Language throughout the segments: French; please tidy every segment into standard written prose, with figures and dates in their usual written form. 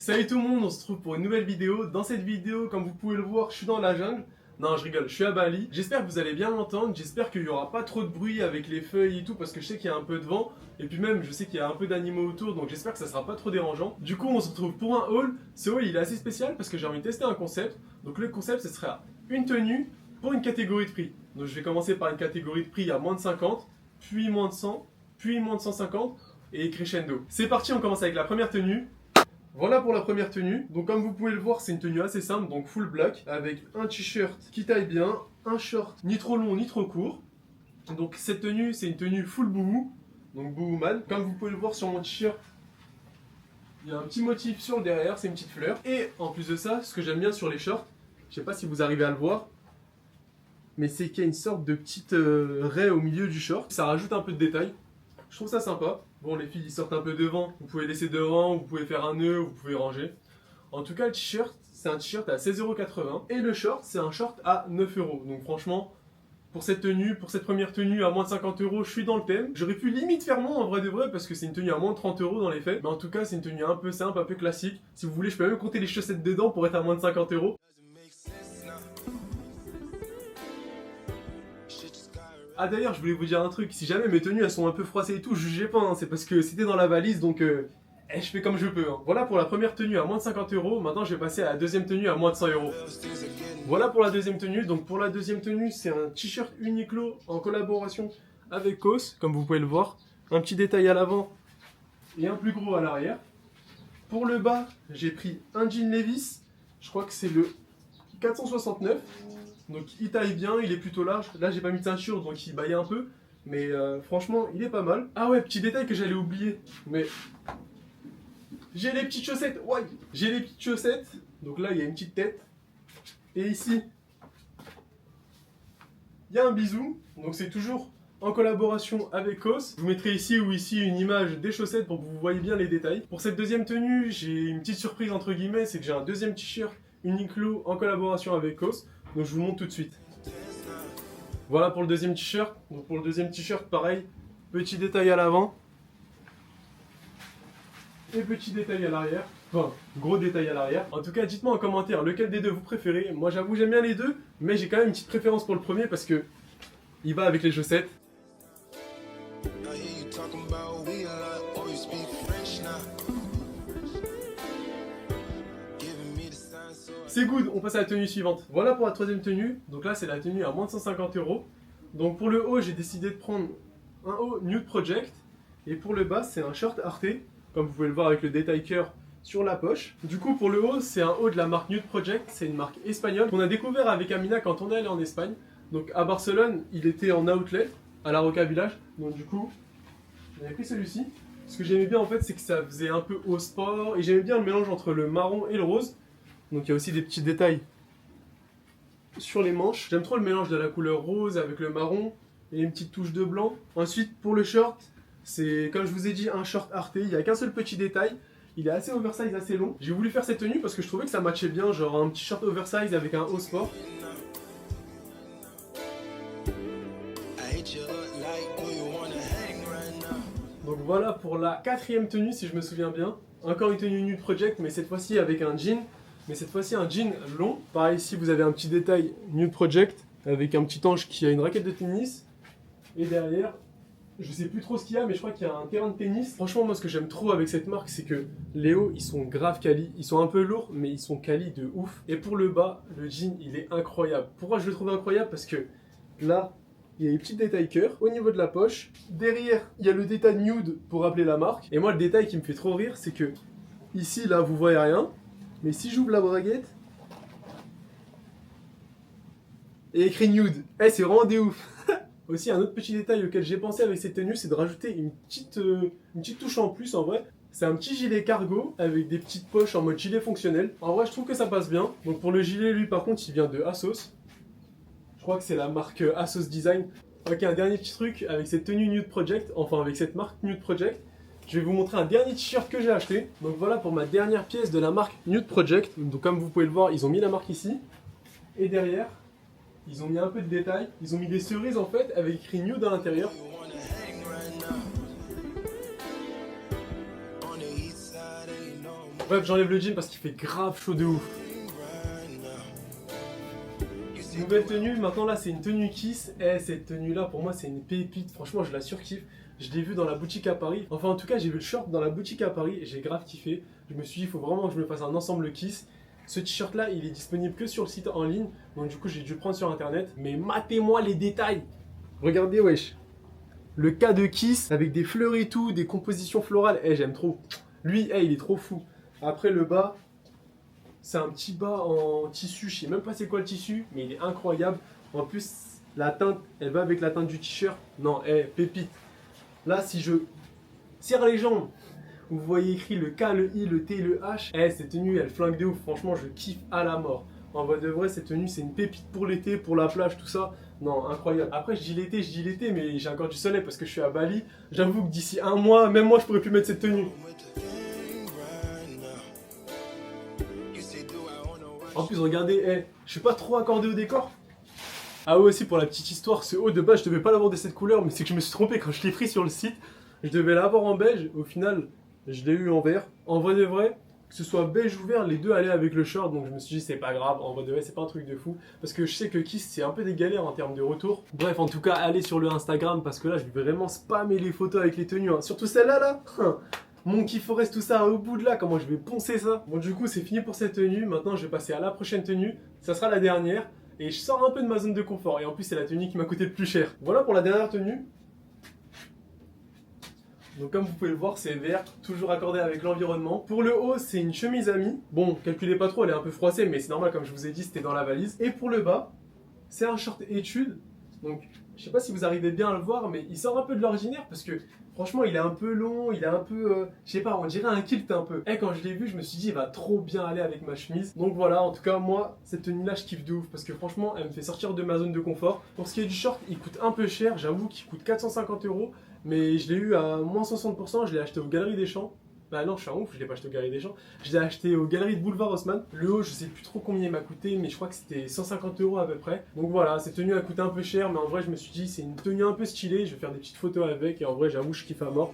Salut tout le monde, on se retrouve pour une nouvelle vidéo. Dans cette vidéo, comme vous pouvez le voir, je suis dans la jungle. Non, je rigole, je suis à Bali. J'espère que vous allez bien m'entendre, j'espère qu'il n'y aura pas trop de bruit avec les feuilles et tout, parce que je sais qu'il y a un peu de vent. Et puis même, je sais qu'il y a un peu d'animaux autour, donc j'espère que ça sera pas trop dérangeant. Du coup, on se retrouve pour un haul. Ce haul, il est assez spécial parce que j'ai envie de tester un concept. Donc le concept, ce sera une tenue pour une catégorie de prix. Donc je vais commencer par une catégorie de prix à moins de 50, puis moins de 100, puis moins de 150 et crescendo. C'est parti, on commence avec la première tenue. Voilà pour la première tenue. Donc comme vous pouvez le voir, c'est une tenue assez simple, donc full black, avec un t-shirt qui taille bien, un short ni trop long ni trop court. Donc cette tenue, c'est une tenue full boubou, donc boubouman. Comme vous pouvez le voir sur mon t-shirt, il y a un petit motif sur le derrière, c'est une petite fleur. Et en plus de ça, ce que j'aime bien sur les shorts, je sais pas si vous arrivez à le voir, mais c'est qu'il y a une sorte de petite raie au milieu du short. Ça rajoute un peu de détail. Je trouve ça sympa. Bon, les filles, ils sortent un peu devant. Vous pouvez laisser devant, vous pouvez faire un nœud, vous pouvez ranger. En tout cas, le t-shirt, c'est un t-shirt à 16,80 €. Et le short, c'est un short à 9 €. Donc franchement, pour cette tenue, pour cette première tenue à moins de 50 €, je suis dans le thème. J'aurais pu limite faire moins en vrai de vrai, parce que c'est une tenue à moins de 30 € dans les faits. Mais en tout cas, c'est une tenue un peu simple, un peu classique. Si vous voulez, je peux même compter les chaussettes dedans pour être à moins de 50 €. Ah d'ailleurs, je voulais vous dire un truc, si jamais mes tenues elles sont un peu froissées et tout, jugez pas, hein, c'est parce que c'était dans la valise, donc je fais comme je peux. Hein. Voilà pour la première tenue à moins de 50 €, maintenant je vais passer à la deuxième tenue à moins de 100 €. Voilà pour la deuxième tenue, donc pour la deuxième tenue, c'est un t-shirt Uniqlo en collaboration avec COS, comme vous pouvez le voir. Un petit détail à l'avant et un plus gros à l'arrière. Pour le bas, j'ai pris un jean Levi's, je crois que c'est le 469. Donc il taille bien, il est plutôt large. Là j'ai pas mis de ceinture donc il baille un peu. Mais franchement il est pas mal. Ah ouais, petit détail que j'allais oublier. Mais j'ai les petites chaussettes. Ouais, j'ai les petites chaussettes. Donc là il y a une petite tête. Et ici il y a un bisou. Donc c'est toujours en collaboration avec COS. Je vous mettrai ici ou ici une image des chaussettes pour que vous voyez bien les détails. Pour cette deuxième tenue, j'ai une petite surprise entre guillemets. C'est que j'ai un deuxième t-shirt Uniqlo en collaboration avec COS. Donc je vous montre tout de suite. Voilà pour le deuxième t-shirt. Donc pour le deuxième t-shirt, pareil, petit détail à l'avant. Et petit détail à l'arrière. Enfin, gros détail à l'arrière. En tout cas, dites-moi en commentaire lequel des deux vous préférez. Moi j'avoue j'aime bien les deux, mais j'ai quand même une petite préférence pour le premier parce que il va avec les chaussettes. C'est good, on passe à la tenue suivante. Voilà pour la troisième tenue. Donc là, c'est la tenue à moins de 150 €. Donc pour le haut, j'ai décidé de prendre un haut Nude Project. Et pour le bas, c'est un short Arte. Comme vous pouvez le voir avec le détail cœur sur la poche. Du coup, pour le haut, c'est un haut de la marque Nude Project. C'est une marque espagnole qu'on a découvert avec Amina quand on est allé en Espagne. Donc à Barcelone, il était en outlet à la Roca Village. Donc du coup, j'avais pris celui-ci. Ce que j'aimais bien en fait, c'est que ça faisait un peu haut sport. Et j'aimais bien le mélange entre le marron et le rose. Donc il y a aussi des petits détails sur les manches. J'aime trop le mélange de la couleur rose avec le marron et une petite touche de blanc. Ensuite pour le short, c'est comme je vous ai dit un short Arte. Il n'y a qu'un seul petit détail. Il est assez oversize, assez long. J'ai voulu faire cette tenue parce que je trouvais que ça matchait bien, genre un petit short oversize avec un haut sport. Donc voilà pour la quatrième tenue si je me souviens bien. Encore une tenue Nude Project mais cette fois-ci avec un jean. Mais cette fois-ci un jean long. Pareil ici vous avez un petit détail Nude Project avec un petit ange qui a une raquette de tennis. Et derrière, je sais plus trop ce qu'il y a mais je crois qu'il y a un terrain de tennis. Franchement moi ce que j'aime trop avec cette marque c'est que les hauts ils sont grave quali. Ils sont un peu lourds mais ils sont quali de ouf. Et pour le bas, le jean il est incroyable. Pourquoi je le trouve incroyable? Parce que là, il y a les petits détails cœur au niveau de la poche. Derrière, il y a le détail nude pour rappeler la marque. Et moi le détail qui me fait trop rire c'est que ici là vous voyez rien. Mais si j'ouvre la braguette, et écrit nude, c'est vraiment des ouf. Aussi un autre petit détail auquel j'ai pensé avec cette tenue, c'est de rajouter une petite touche en plus en vrai. C'est un petit gilet cargo avec des petites poches en mode gilet fonctionnel. En vrai je trouve que ça passe bien. Donc pour le gilet lui par contre il vient de Asos. Je crois que c'est la marque Asos Design. Ok, un dernier petit truc avec cette tenue Nude Project, enfin avec cette marque Nude Project. Je vais vous montrer un dernier t-shirt que j'ai acheté. Donc voilà pour ma dernière pièce de la marque Nude Project. Donc comme vous pouvez le voir, ils ont mis la marque ici. Et derrière, ils ont mis un peu de détails. Ils ont mis des cerises en fait avec écrit Nude à l'intérieur. Bref, j'enlève le jean parce qu'il fait grave chaud de ouf. Nouvelle tenue, maintenant là c'est une tenue Kiss. Cette tenue là pour moi c'est une pépite, franchement je la surkiffe. Je l'ai vu dans la boutique à Paris. Enfin en tout cas j'ai vu le short dans la boutique à Paris et j'ai grave kiffé. Je me suis dit il faut vraiment que je me fasse un ensemble Kiss. Ce t-shirt là il est disponible que sur le site en ligne. Donc du coup j'ai dû le prendre sur internet. Mais matez-moi les détails. Regardez wesh. Le cas de Kiss avec des fleurs et tout, des compositions florales. J'aime trop. Lui il est trop fou. Après le bas. C'est un petit bas en tissu, je sais même pas c'est quoi le tissu, mais il est incroyable. En plus, la teinte, elle va avec la teinte du t-shirt. Non, pépite. Là, si je serre les jambes, vous voyez écrit le K, le I, le T, le H. Cette tenue, elle flingue de ouf. Franchement, je kiffe à la mort. En vrai de vrai, cette tenue, c'est une pépite pour l'été, pour la plage, tout ça. Non, incroyable. Après, je dis l'été, mais j'ai encore du soleil parce que je suis à Bali. J'avoue que d'ici un mois, même moi, je pourrais plus mettre cette tenue. En plus, regardez, je suis pas trop accordé au décor. Ah ouais, aussi pour la petite histoire, ce haut de base, je devais pas l'avoir de cette couleur, mais c'est que je me suis trompé quand je l'ai pris sur le site. Je devais l'avoir en beige, au final, je l'ai eu en vert. En vrai de vrai, que ce soit beige ou vert, les deux allaient avec le short, donc je me suis dit c'est pas grave, en vrai de vrai, c'est pas un truc de fou. Parce que je sais que Kiss, c'est un peu des galères en termes de retour. Bref, en tout cas, allez sur le Instagram, parce que là, je vais vraiment spammer les photos avec les tenues, hein. Surtout celle-là, là. Monkey Forest, tout ça au bout de là, comment je vais poncer ça. Bon du coup c'est fini pour cette tenue, maintenant je vais passer à la prochaine tenue, ça sera la dernière. Et je sors un peu de ma zone de confort, et en plus c'est la tenue qui m'a coûté le plus cher. Voilà pour la dernière tenue. Donc comme vous pouvez le voir c'est vert, toujours accordé avec l'environnement. Pour le haut c'est une chemise amie. Bon calculez pas trop, elle est un peu froissée mais c'est normal comme je vous ai dit, c'était dans la valise. Et pour le bas, c'est un short étude. Donc je sais pas si vous arrivez bien à le voir mais il sort un peu de l'ordinaire parce que franchement, il est un peu long, il est un peu, je sais pas, on dirait un kilt un peu. Quand je l'ai vu, je me suis dit, il va trop bien aller avec ma chemise. Donc voilà, en tout cas, moi, cette tenue-là, je kiffe de ouf parce que franchement, elle me fait sortir de ma zone de confort. Pour ce qui est du short, il coûte un peu cher, j'avoue qu'il coûte 450 €, mais je l'ai eu à moins 60%, je l'ai acheté aux Galeries des Champs. Bah non, je suis un ouf, je l'ai pas acheté aux Galeries des Champs. Je l'ai acheté aux Galeries de Boulevard Haussmann. Le haut, je sais plus trop combien il m'a coûté, mais je crois que c'était 150 € à peu près. Donc voilà, cette tenue a coûté un peu cher, mais en vrai, je me suis dit, c'est une tenue un peu stylée. Je vais faire des petites photos avec, et en vrai, j'avoue, je kiffe à mort.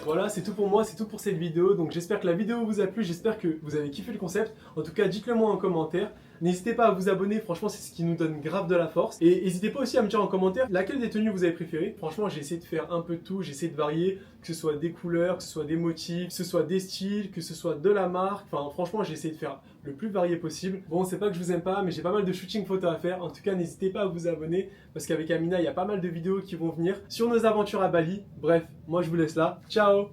Voilà, c'est tout pour moi, c'est tout pour cette vidéo. Donc j'espère que la vidéo vous a plu, j'espère que vous avez kiffé le concept. En tout cas, dites-le moi en commentaire. N'hésitez pas à vous abonner, franchement c'est ce qui nous donne grave de la force. Et n'hésitez pas aussi à me dire en commentaire laquelle des tenues vous avez préférée. Franchement j'ai essayé de faire un peu de tout, j'ai essayé de varier, que ce soit des couleurs, que ce soit des motifs, que ce soit des styles, que ce soit de la marque. Enfin franchement j'ai essayé de faire le plus varié possible. Bon c'est pas que je vous aime pas, mais j'ai pas mal de shooting photos à faire. En tout cas n'hésitez pas à vous abonner, parce qu'avec Amina il y a pas mal de vidéos qui vont venir sur nos aventures à Bali. Bref, moi je vous laisse là, ciao.